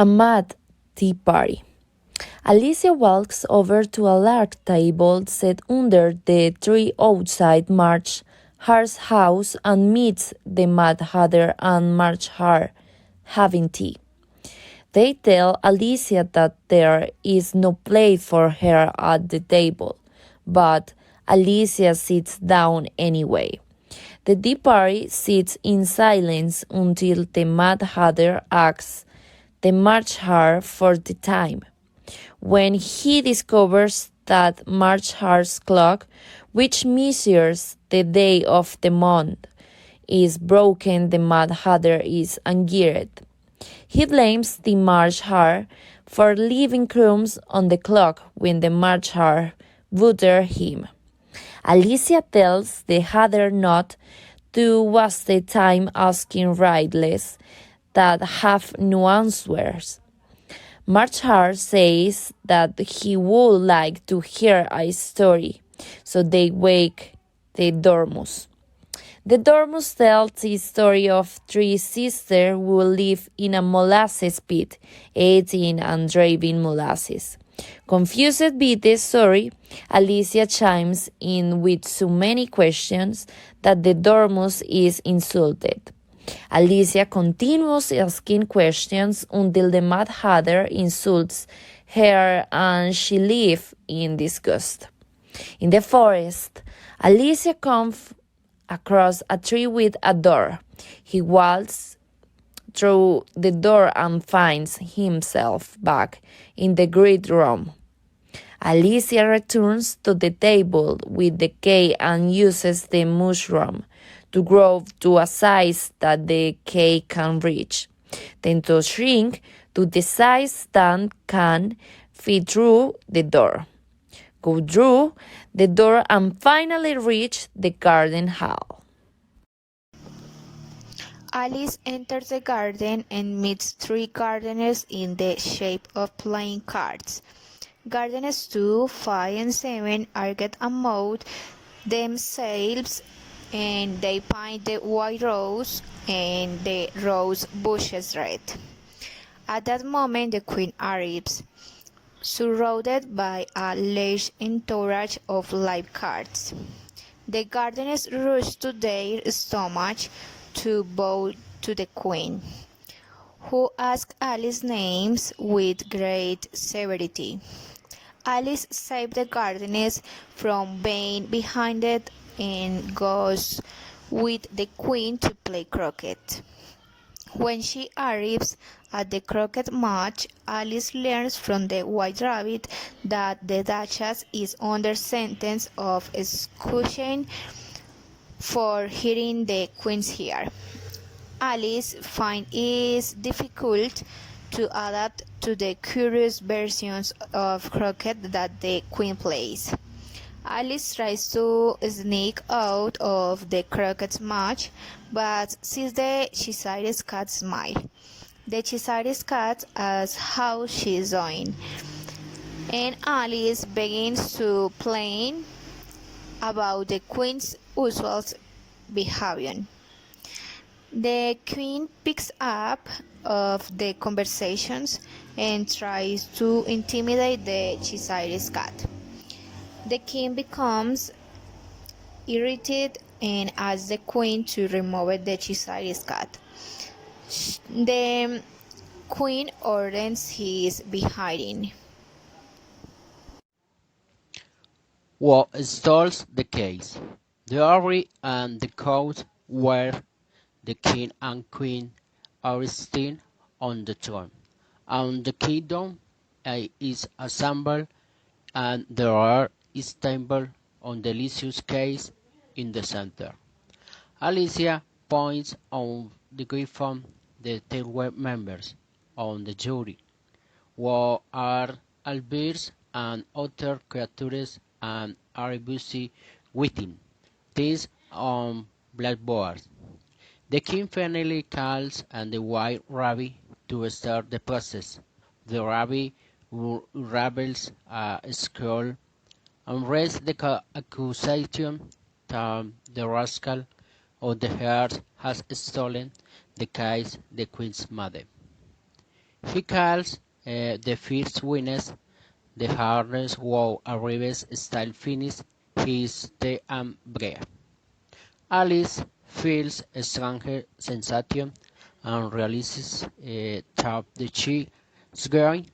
A mad tea party. Alicia walks over to a large table set under the tree outside March Hart's house and meets the Mad Hatter and March Hart having tea. They tell Alicia that there is no place for her at the table, but Alicia sits down anyway. The tea party sits in silence until the Mad Hatter asks the March Hart for the time. When he discovers that March Hart's clock, which measures the day of the month, is broken, the Mad Hatter is angered. He blames the March Hart for leaving crumbs on the clock when the March Hart buttered him. Alicia tells the Hatter not to waste the time asking riddles that have no answers. March Hart says that he would like to hear a story, so they wake the Dormouse. The Dormouse tells the story of three sisters who live in a molasses pit, eating and drinking molasses. Confused by the story, Alicia chimes in with so many questions that the Dormouse is insulted. Alicia continues asking questions until the Mad Hatter insults her and she leaves in disgust. In the forest, Alicia comes across a tree with a door. He walks through the door and finds himself back in the great room. Alicia returns to the table with the cake and uses the mushroom to grow to a size that the cake can reach, then to shrink to the size that can fit through the door, go through the door and finally reach the garden hall. Alice enters the garden and meets three gardeners in the shape of playing cards. Gardeners 2, 5, and 7 argue among themselves and they paint the white rose and the rose bushes red. At that moment the queen arrives, surrounded by a large entourage of live cards. The gardeners rush to their stomach to bow to the queen, who asks Alice's names with great severity. Alice saves the gardeners from being behinded and goes with the queen to play croquet. When she arrives at the croquet match, Alice learns from the White Rabbit that the Duchess is under sentence of exclusion for hitting the queen's hair. Alice finds it difficult to adapt to the curious versions of croquet that the queen plays. Alice tries to sneak out of the croquet match, but sees the Chesapeake's cat smile. The Chesapeake's cat asks how she is doing, and Alice begins to complain about the queen's usual behavior. The queen picks up of the conversations and tries to intimidate the Chesapeake's cat. The king becomes irritated and asks the queen to remove the Chesapeake's cat. The queen orders his beheading. What stalls the case? The Harry and the court where the king and queen are still on the throne, and the kingdom is assembled, and there is table on the Lysius case in the center. Alicia points on the griffin, the 10 members on the jury, who are albirds and other creatures and arquebusi within. These on blackboards. The king finally calls and the white rabbi to start the process. The rabbi unravels a scroll and reads the accusation that the rascal of the heart has stolen the case the queen's mother. He calls the first winners the hardest who arrives style finish his the umbrella. Alice feels a strange sensation and realizes that she is going